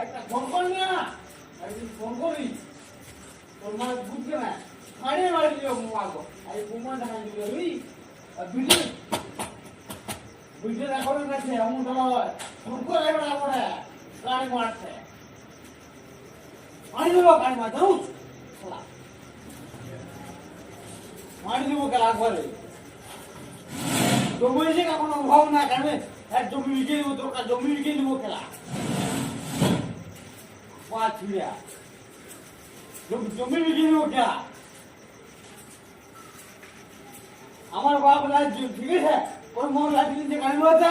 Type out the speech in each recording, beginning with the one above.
একটা ফোন কর না, একদিন ফোন করি তোর মা বুঝবে না, খাড়ে মারি দিও মাগো, আর বোমা দেখা দিল ওই ভিডিও ভিডিও রেকর্ডিং আছে এমন হয় ফোন করে এবার আমরা গাড়ি মারছে মারি দেবো গাড়ি মারতে মারি দেবো খেলা করে জমি এসে এখন অভাব না কেন এক জমি লিখে দেবো তোর জমি লিখে দেবো খেলা পাঁচ জমি লিখে দেবো খেলা আমার বাপ রাজ্য ঠিক আছে ওর মন রাজ্য যে গাড়ি মারছে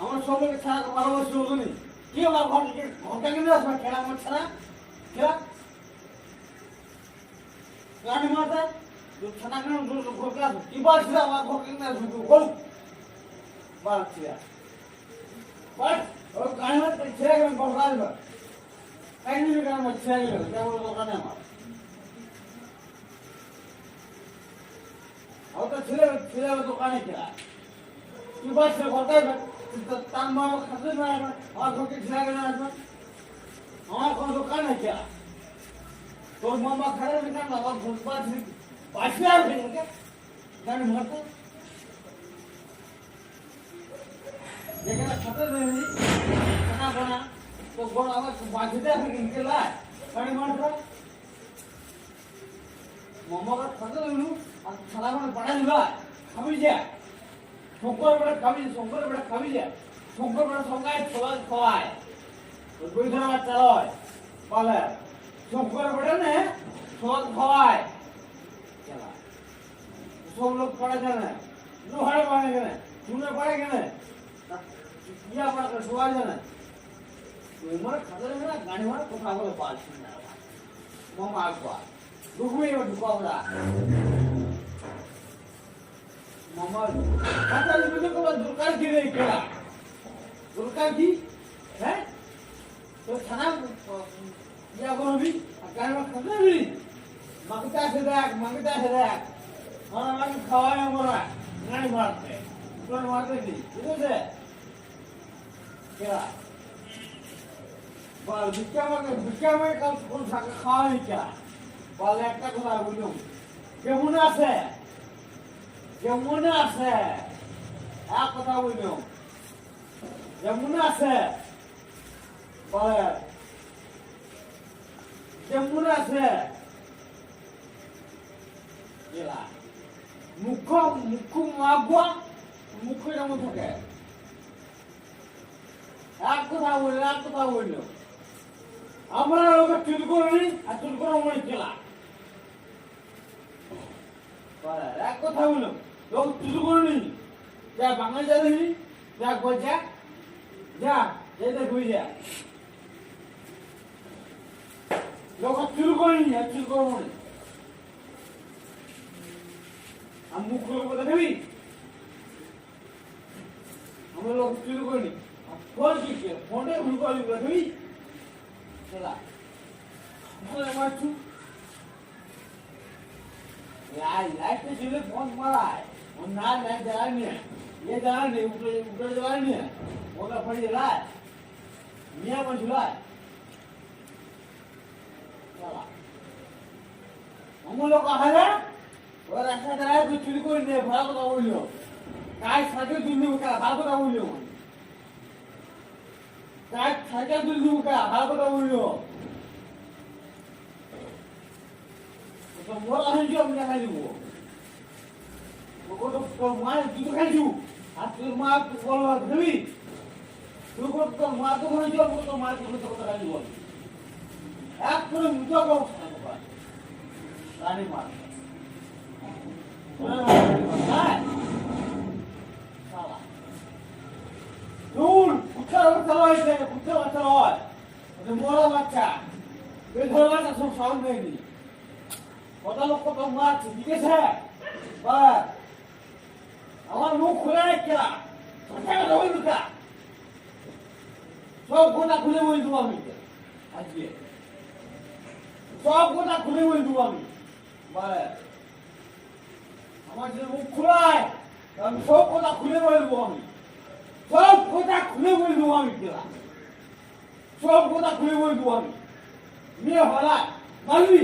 আমার সব লোকের ছাড়া ভালোবাসি হতো নি কি আমার ঘন্টা কিনে আসবে খেলা আমার ছাড়া খেলা গাড়ি মারছে ছানা কেন ঘরকে আসবে কি বলছিল আমার ঘরকে কিনে আসবে বল বলছি বাট ও গাড়ি মারতে ছেড়ে গেলেন ঘরকে আসবে তাই নিয়ে গাড়ি মারতে ছেড়ে গেলেন কেমন দোকানে আমার ওটা ছেলে দোকানে খেলা কি বলছে ঘরকে আসবে তার মা খাতে না আমার ঘরকে ছেড়ে গেলে আসবে আমার কোনো দোকান আছে তোর মামা খারাপ না আমার ঘর পাচ্ছে পাশে আসবে গাড়ি মারতে যেখানে খাতে দেয়নি খানা বানা তো ঘর আমার বাঁচিতে আসবে কিনতে লাই গাড়ি মারতে মামাকে খাতে দেবো আর খানা বানা বাড়া দিবা খাবি যা শঙ্কর বেড়া খাবি যা শঙ্কর বেড়া সঙ্গায় খাওয়ায় বই ধরা চালয় বলে শঙ্কর বেড়া নে সব খাওয়ায় সব লোক পড়ে জানে লোহারে পড়ে কেনে চুনে পড়ে কেনে ইয়া পড়ে সবাই জানে তোমার খাতারে না গাড়ি মারা কথা বলে পারছি না মামা একবার ঢুকবে এবার ঢুকাবরা মামা খাতা দিবে তো দরকার কি রে খেলা দরকার কি হ্যাঁ তো থানা ইয়া করবি আর গাড়ি মারা খাতা দিবি মাকে আসে দেখ আমাকে খাওয়াই আমরা গাড়ি মারতে তোর মারতে কি ঠিক আছে খেলা বল ভিক্ষা আমাকে কাল কোন শাকে খাওয়াই কে বল একটা কথা বলুন কেমন আছে এক কথা বলুন কেমন আছে বলে কেমন আছে মুখ্য মাগুয়া মুখ্য যেমন থাকে এক কথা বলল আমরা লোকে চুল করিনি আর চুল করে মনে খেলা এক কথা বললো লোক চুল করিনি যা বাঙালি জানি যা যা যা যেতে ঘুরে যা লোক চুল করিনি আর চুল করে মনে আমি মুখ করে কথা দেবি আমরা লোক চুরি করিনি ফোন কি ফোনে ভুল করবি দেবি চলা মারছু লাইফে চলে ফোন মারায় ও না লাইফ জ্বালায় নিয়ে জ্বালায় নেই উপরে জ্বালায় নিয়ে ওটা ফড়ি জ্বালায় নিয়ে আমার ঝুলায় চলা আমার লোক আহারে ওর রাস্তা দাঁড়ায় তুই চুরি করে নিয়ে ভালো কথা বলল কাজ সাইকেল তুললি মুখা ভালো কথা বলল কাজ সাইকেল তুললি মুখা ভালো কথা বলল মোর আসেছি আমি দেখাই দিব তোর মায়ের দুটো খাইছু আর তোর মা বল দেবি তুই তোর মা তো খাইছি তোর মায়ের দুটো কথা খাই দিব এক করে মুখা কম রানী মা মরা বাচ্চা সব সাউন্ড নেয়নি কত লোক কত মারছে ঠিক আছে আমার মুখ খুলে রাখা সব গোটা খুলে বলে দেবো আমি আজকে সব গোটা খুলে বলে দেবো আমি আমার যে মুখ খোলায় আমি সব কথা খুলে বলবো আমি সব খুলে বলে দেবো আমি কেলা সব কথা খুলে বলে দেবো আমি মেয়ে হলা মারবি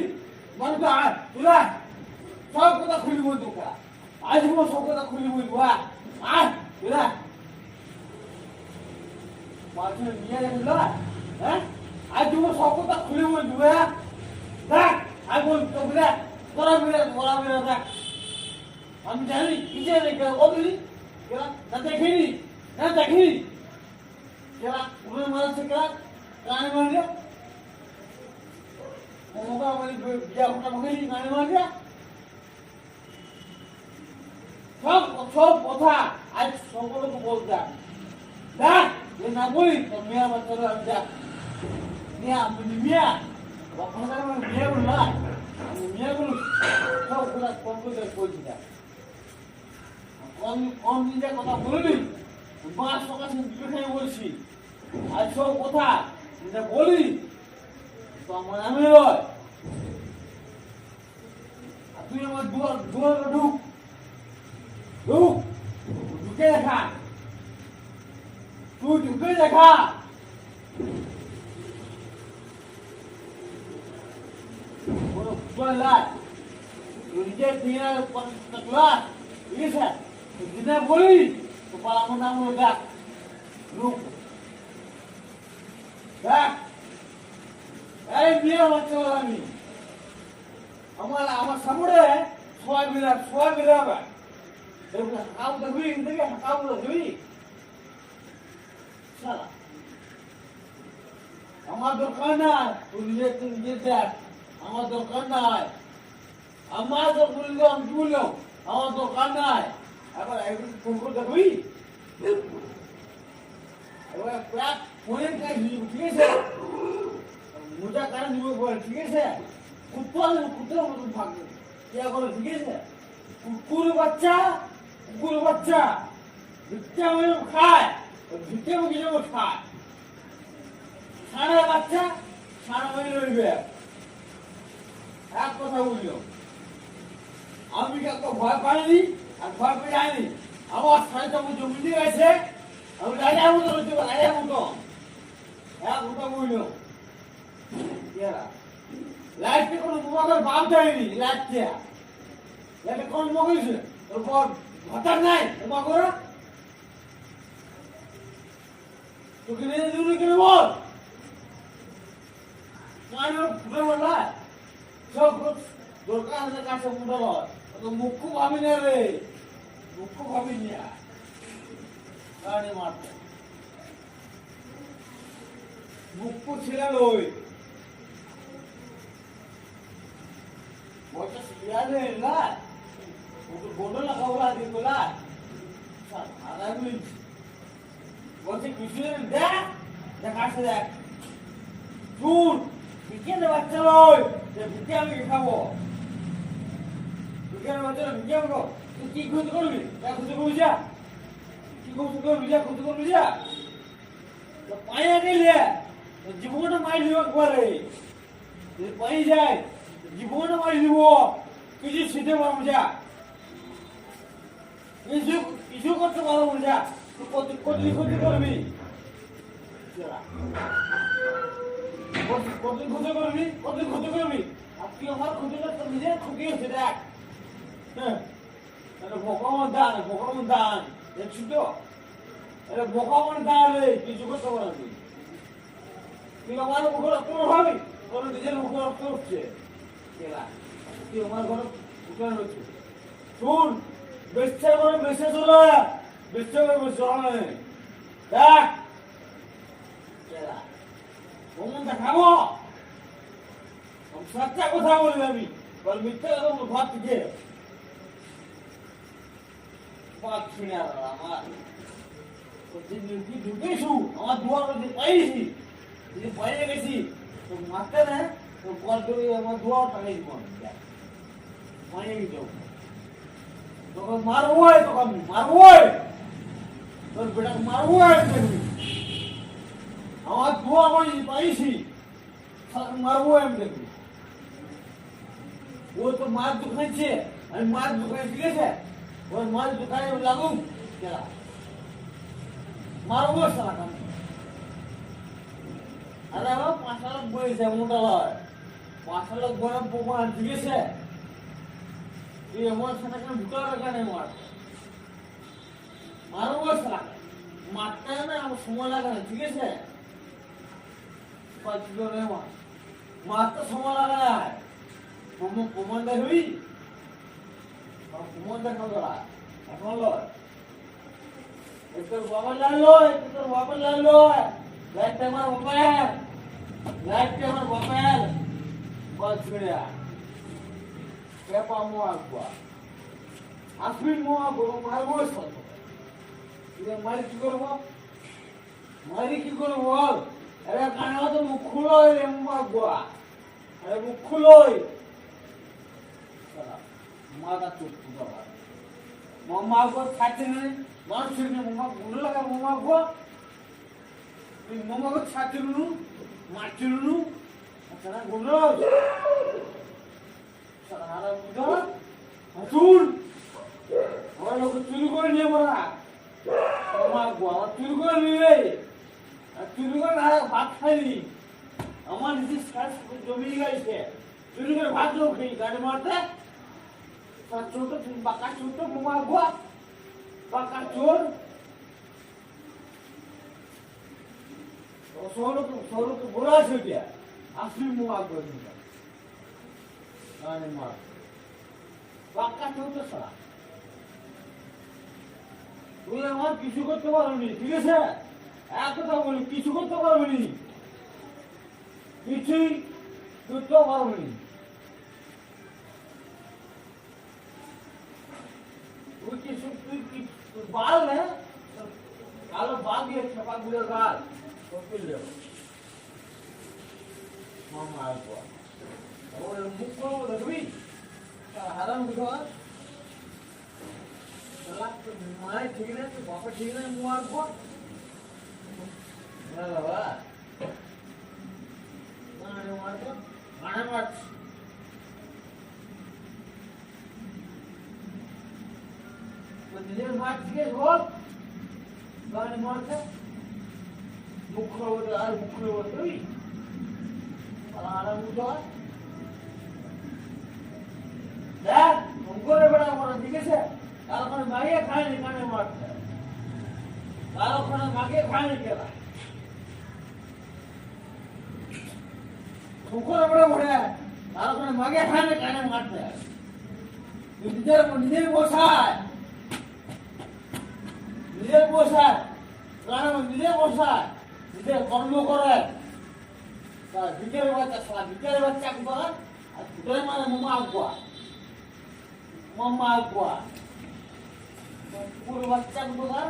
মারবি আর তোরা সব কথা খুলে বলে দেবো কেলা আজ সব কথা খুলে বলে দেবো আর তোরা মাঝে নিয়ে গেল হ্যাঁ আজ সব কথা খুলে বলে দেবো দেখ আজ বল তোরা তোরা বেরা দেখ আমি জানি কিসে রেখে ওগুলি কেলা না দেখিনি না দেখিনি কেলা উড়ে মারছে কেলা কানে মারলে ওমকা মানে বিয়া ফটা মগেনি কানে মারলে সব সব কথা আজ সকলকে বলতা দেখ এ না বলি তো মেয়া বাচ্চারা আমি দেখ মিয়া বাচ্চারা মানে মিয়া বললা মিয়া বল সব কথা কম করে বলছি দেখ কম নিজের কথা বলবি মাস সকাশে দুটোখানে বলছি আর সব কথা যেটা বলি তো আমার নামে নয় আর তুই আমার দুয়ার ঢুক ঢুকে দেখা তুই ঢুকে দেখা কোনো বুঝবার লাই তুই নিজের দিনে ক্লাস ঠিক আছে দিনে বলি তো পালা আমার নাম হলো দেখ রূপ দেখ এই বিয়ে হচ্ছে আমি আমার সামনে সবাই মিলে হবে কাউ দেখবি দেখে কাউ দেখবি আমার দরকার নাই তুই নিজে দেখ আমার দরকার নাই আমার তো বললো আমি বললো আমার দরকার নাই এবার একদিন ফোন করে দেখবি এবার প্রাক ফোনের কাজ ঠিক আছে মোটা কারণ নিব বলে ঠিক আছে কুত্তার মতন থাকবে কে করে ঠিক আছে কুকুর বাচ্চা ভিক্ষা মেয়ে খায় ভিক্ষা মেয়ে খায় সারা বাচ্চা সারা মেয়ে রইবে এক কথা বললো আমি কাউকে ভয় পাইনি আর ভয় পেয়ে যায়নি আমার সাড়ে জমি দিয়ে গেছে আমি রাজার মতো রয়েছে রাজার মতো এক কথা বললো লাইটকে কোনো তোমাদের বাপ দেয়নি লাইটকে কোন মগেছে তোর পর ভাতার নাই তোমার করে তোকে নিয়ে দিবি কেন বল ফুটে বললা সব দরকার আছে কাছে মুঠো লয় মুখ্য ভাবি না রে মুখ্য ভাবি না গাড়ি মারতে মুখ্য ছিলেন ওই বলছে শিয়ালে না ওকে বলো না খাওয়া দিত না বলছে কিছু দেখ দেখ আসে দেখ শুন বিকেলে বাচ্চা নয় ভিটে আমি খাবো বিকেলে বাচ্চা ভিটে খাবো তুই কি ক্ষতি করবি ক্ষতি করবি যা কি ক্ষতি করবি যা পায়ে গেলে জীবনটা মারি দিব একবারে যদি পাই যায় জীবনটা মারি দিব কিছু শিখতে পারবো যা কিছু করতে পারবো যা তুই ক্ষতি করবি কতদিন ক্ষতি করবি আর তুই আমার ক্ষতিটা তো নিজে ঠকিয়েছে দেখ হ্যাঁ ভগবান দান দেখছি তো এটা ভগবান দান রে কিছু করতে পারবি তুই আমার মুখে রক্ত ভাবি তোর নিজের মুখে রক্ত উঠছে তুই আমার ঘরে উঠে রয়েছে শুন বেচতে করে বেঁচে চলে বেচতে করে বেঁচে চলে দেখ ভ্রমণটা খাবো সচ্চা কথা বলি আমি বল মিথ্যে কথা ভাত থেকে পাঁচ শুনে আমার ঢুকেছু আমার দুয়ার মধ্যে পাইছি যদি পাইয়ে গেছি তো মারতে না তো কল করে আমার দুয়ার টাকাই দিব পাইয়ে গেছি তখন মারবোই তোর বেটাকে মারবোই আমার দুয়ার আমি পাইছি মারবো আমি দেখবি ও তো মাছ দোকানছে আমি মাছ দোকানে ঠিক আছে ওই মাছ দোকানে লাগুক মারবো শালা কানে। আরে বাবা 5 লাখ বইছে মোটা লয় 5 লাখ বড় প্রমাণ ঠিক আছে এই এমন শালা কানে ঢুকার কানে মারবো শালা মারতে না আমার সময় লাগে না ঠিক আছে পাঁচজন এমন মারতে সময় লাগে না প্রমাণ দেখবি প্রমাণ দেখাও তোরা এখন লয় তোর বাবা লালো তোর বাবা লালো লাইট আমার মোবাইল লাইট আমার মোবাইল বল ছেড়া কে পামো আকবা আসবিন মো আকবা মারবো সব ইয়ে মারি কি করব বল আরে কানা তো মুখ খুলো রে মো আকবা আরে মুখ খুলোই সালা মাথা চুপ বাবা মামা আকবা ছাড়তে নেই মানুষের মামা গুলো লাগা মামা আকবা তুই মামাকে ছাড়তে নুনু মারতে নুনু আচ্ছা না গুলো সালা হারা বুঝো হাসুন ওরা লোক চুরি করে নিয়ে মারা মামা আকবা চুরি করে নিয়ে আর চুরি করে না ভাত খাইনি আমার নিজের শ্বাস জমি গেছে চুরি করে ভাত লোক খাই গাড়ি মারতে তার ছোট বাঁকা ছোট মামা আকবা বাঁকা চোর সৌরভ বড় আছে দিয়া আসবি মো আকবা আরে মা বাঁকা ছোট সারা তুই আমার কিছু করতে পারবি ঠিক আছে এক কথা বলি কিছু করতে পারবি কিছুই করতে পারবি তুই কিছু তুই বাল না কালো বাল দিয়ে ছাপা গুলো গাল করতে যাবো মামা আসবো ওর মুখ করবো দেখবি হারাম বুঝো মায়ের ঠিক না তুই বাপা ঠিক না মু আসবো বাবা মানে মারবো মানে মারছি নিজের মাঠ জিজ্ঞেস বল গাড়ি মারছে মুখ খুলে আর মুখ খুলে তুই আরাম বুঝো দেখ করে বেড়া মারা ঠিক আছে তার ওখানে মাগিয়ে খায়নি কানে মারছে তার ওখানে মাগিয়ে খায়নি কেনা করে বেড়া মরে তার ওখানে মাগিয়ে খায়নি কানে মারছে নিজের বসায় নিজের বসায় নিজের বসায় নিজের কর্ম করে ভিতরে বাচ্চা করে আর ভিতরে মানে মামা আকবা পুরো বাচ্চা করে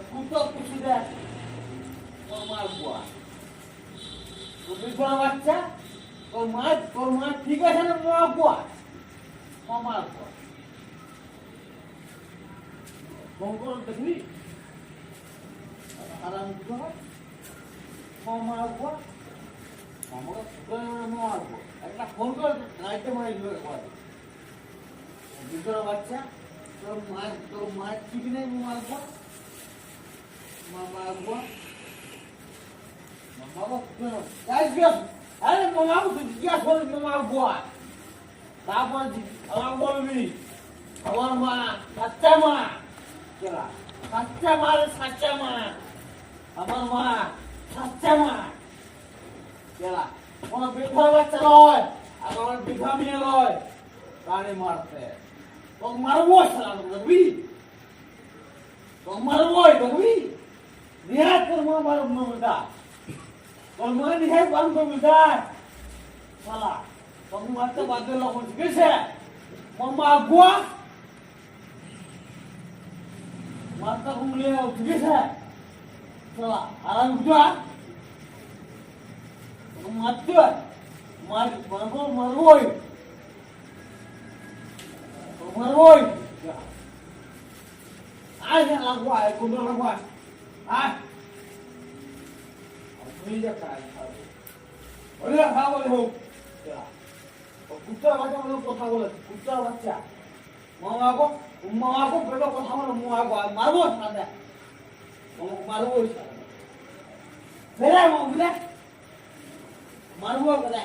কুতো কুচি দেয় মামা আকবা ভিতরে বাচ্চা তোর মা ঠিক আছে না মামা আকবা বঙ্কর দেখবি আরাম মামা আকবা মামাকে মামা আকবা একটা ফোন করে রাইতে মারি ভিতরে বাচ্চা তোর মা ঠিক নেই মামা আকবা আরে মামা জিজ্ঞাসা করবি মামা আকবা তারপর আমার বলবি আমার মা সাচ্চা মা সাচ্চা মা আমার মা সাচ্চা মা কোনো বেধর বাচ্চা নয় আর আমার বিধা মেয়ে নয় কানে মারতে তোকে মারবো দেখবি তোকে মারবই দেখবি নিহাত তোর মা মারব না তোর মা নিহাত বান করবি শালা তোকে মারতে বাধ্য লক্ষণ ঠিক আছে মামা আকবা মাথা ঘুমলে ঠিক আছে শালা আরাম বুঝা মারতে মারবই আয় লাগবো আয় কোন লাগবো আয় তুমি যা খাই খাবো ওরে খাবো হোক কুত্তার বাচ্চা বলে কথা বলে কুত্তার বাচ্চা মামাকে পেটে কথা বলে মারবো না দেখ মারবো বেড়া বেড়া মারবো বেড়া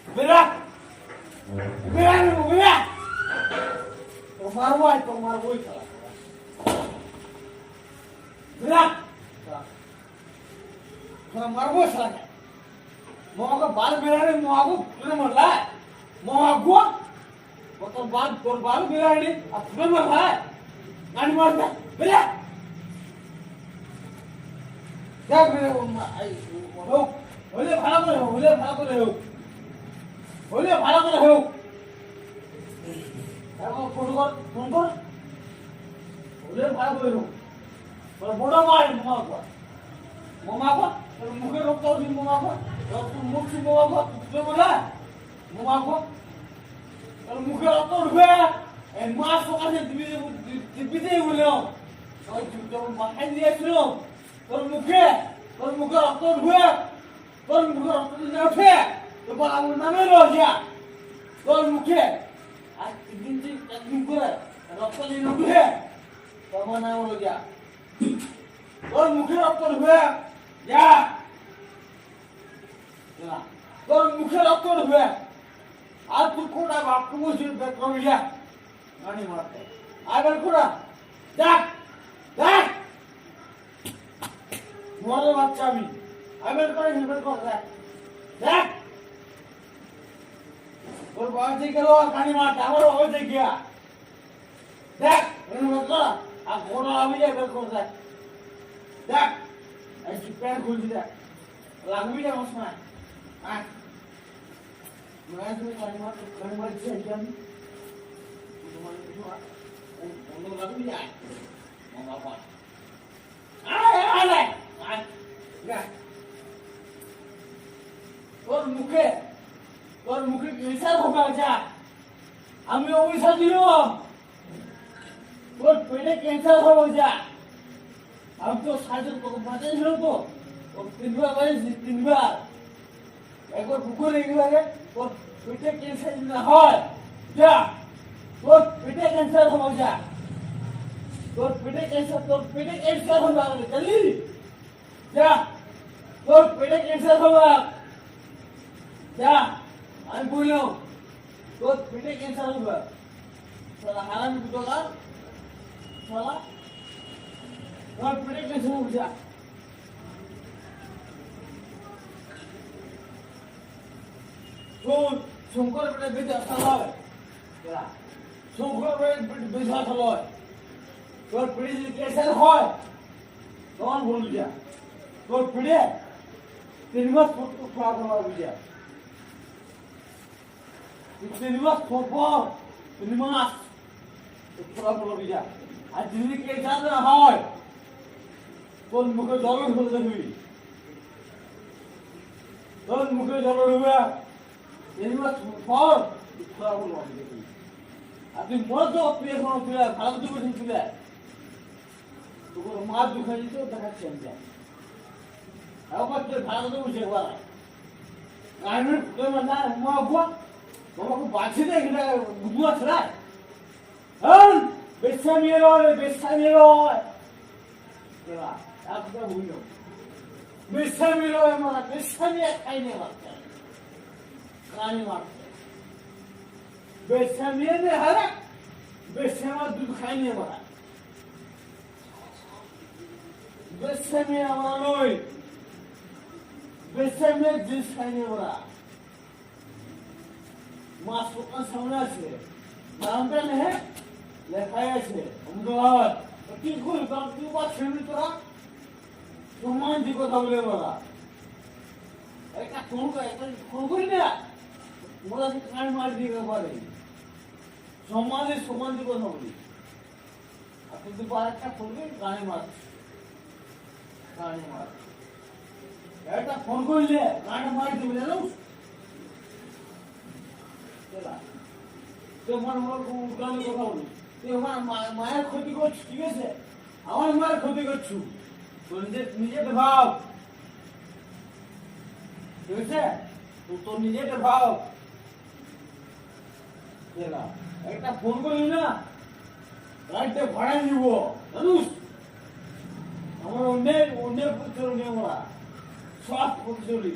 বেড়া বেড়া বেড়া তো মারবো খেলা বেড়া মারবো খেলা मोको बाल बिराड़ी मोको तुने मरला है मोको तो बाल तोर बाल बिराड़ी अब तुने मरला है गाड़ी मारता बेटा क्या मेरे हो होले भाड़ा करे हो होले भाड़ा करे हो वो फोन कर होले भाड़ा करे हो पर बड़ा मार मोको तो मुझे रोकता हूँ दिन मोको तो मुख से मोको तुझे बोला मोको तो मुझे रोकता हूँ ए मास को कैसे दिव्य बोले हो और जो माखन दिया सुनो तो मुझे रोकता हूँ उठे तो बोला वो नामे लो जा तो मुझे आज दिन को रोकता नहीं उठे तो वो नामे लो जा तो मुझे रोकता हूँ जा তোর মুখে রক্ত ঢুকে আর তুই কোটা বাপ কুমুছি কমে যা গানি মারতে আবার কোটা দেখ দেখ মরে বাচ্চা আমি আবার করে হেলমেট কর দেখ দেখ তোর বাড়িতে গেল গানি মারতে আমার বাড়িতে গিয়া দেখ হেলমেট কর আর কোটা আমি যাই বের কর দেখ দেখ এই প্যান্ট খুলছি দেখ লাগবি না মশমায় ah मैं तो करने वाली चीज़ है हम तुम्हारे कुछ हम लोग लग भी जाए मम्मा पापा आले क्या তোর মুখে कैंसर होगा जा আমি ওইসা দিলো তোর পেটে कैंसर हो जा हम तो साजन को बातें ছিল তো তিনবার একবার বুকুর এগুলারে তোর পেটে ক্যান্সার না হয় যা তোর পেটে ক্যান্সার হবে যা তোর পেটে ক্যান্সার হবে চলি যা তোর পেটে ক্যান্সার হবে যা আমি বললাম তোর পেটে ক্যান্সার হবে সালা হারামি দুটোলা সালা তোর পেটে ক্যান্সার হবে যা শঙ্কর পেটে বেঁচে আসা হয় শঙ্কর পেটে বেঁচে আসা হয় তোর পেটে যদি ক্যান্সার হয় তখন বলবি যা তোর পেটে 3 মাস খাওয়া খাওয়া বুঝা 3 মাস পর 3 মাস খাওয়া খাওয়া বুঝা আর যদি ক্যান্সার না হয় তোর মুখে জল ঢুকে দেখবি তোর মুখে জল ঢুকে এনিমাস ফর খাওয়া বলো দেখি আর তুই মর তো প্রিয় কোনো তুই ভালো তো বসে তুই তোর মা দুঃখে দিতে দেখাচ্ছি আমি আবার তুই ভালো তো বসে বলা আমি তুই না মা গো তোমাকে বাঁচি দে এটা বুঝু আছে না হ্যাঁ বেসামিলো এলা আপনি বুঝো বেসামিলো আমরা বেসামিয়া খাইনে বাচ্চা गाने मारते बेसमिया ने हरा बेसमा दूध खाने वाला बेसमिया वालोई बेसमिया जिस खाने वाला मास्को का सामने से नाम पे नहीं लिखाया से अहमदाबाद तीन को तू बात सुनी तो सुमान जी को दबले वाला एक कौन कोई नहीं মোরা কান মার দিবে পারে সমাজে সমান দিকে কথা বলি আপনি তো আরেকটা করবেন কানে মার একটা ফোন করলে কানে মার দিবে জানো তোমার গানে কথা বলি তুই আমার মায়ের ক্ষতি করছিস ঠিক আছে আমার মায়ের ক্ষতি করছু তোর নিজেকে ভাব ঠিক আছে তোর নিজেকে ভাব একটা ফোন করলি না গাড়িতে ভাড়া নিব জানুস আমার আমার অন্যের প্রতিচরণ নিয়ে আমরা সব প্রতিচরী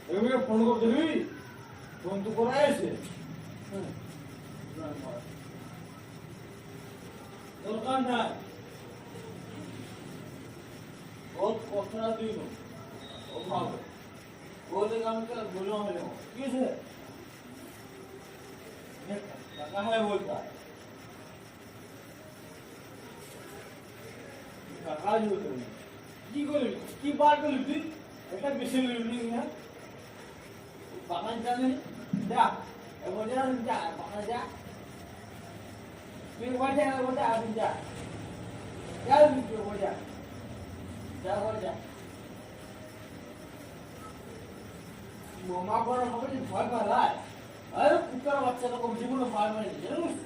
এগুলো ফোন করতে দিবি ফোন তো করা আছে দরকার নাই বহুত কথা দিন ও ভালো বলে আমাকে বলো হলো কি আছে টাকা হয় বলতা টাকা দিও তুমি কি করবি কি বার করবি তুই এটা বেশি করবি না বাগান জানি যা এবার যা বাগান যা তুই বলে বলে আপনি যা যা তুই বলে যা যা বলে যা মামা বড় হবে যে ভয় পালায় আরে কুকার বাচ্চাটা কম জীবনে ভয় মানে জানিস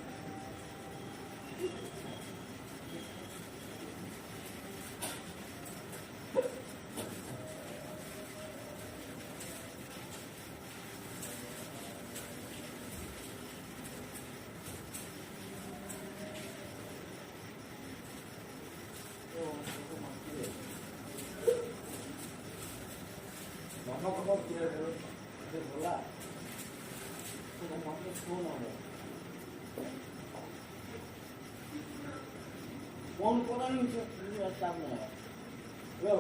মামা কথা বলা মাকে ফোন হবে ফোন করার চাপ নেই হ্যালো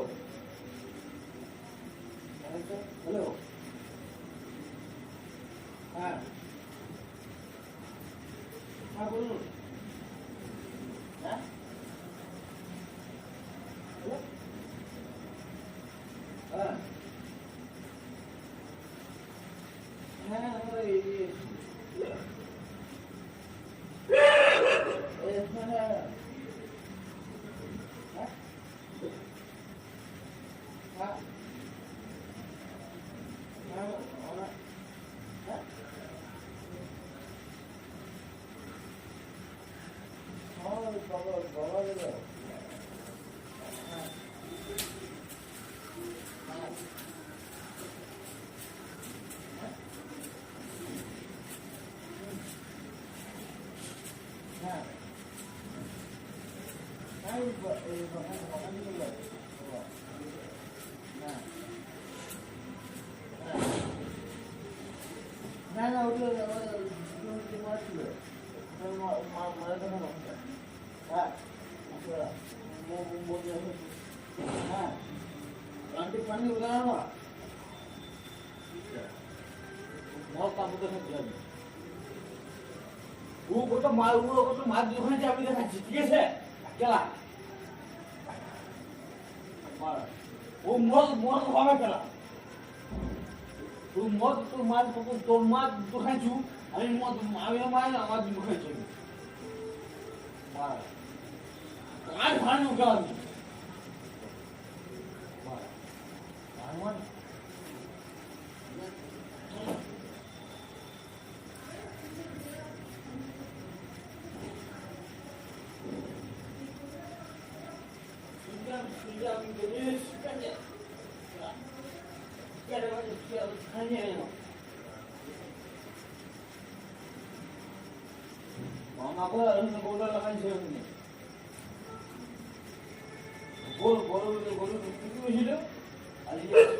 হ্যালো হ্যাঁ হ্যাঁ বলুন হ্যাঁ হ্যাঁ হ্যাঁ আমরা এই না না ওটা মাছ ছিল হ্যাঁ হ্যাঁ আন্টি পানি উদাহরণ बहुत काम होता है वो तो मार दुकान चाबी देखा ठीक है चला वो मोर भावे चला तू मार दुकान चू আমি আমার দুঃখে চলি আর ভান উগাল Mama ko ano bola lakan siya ni. Bol কিছু ছিল আজকে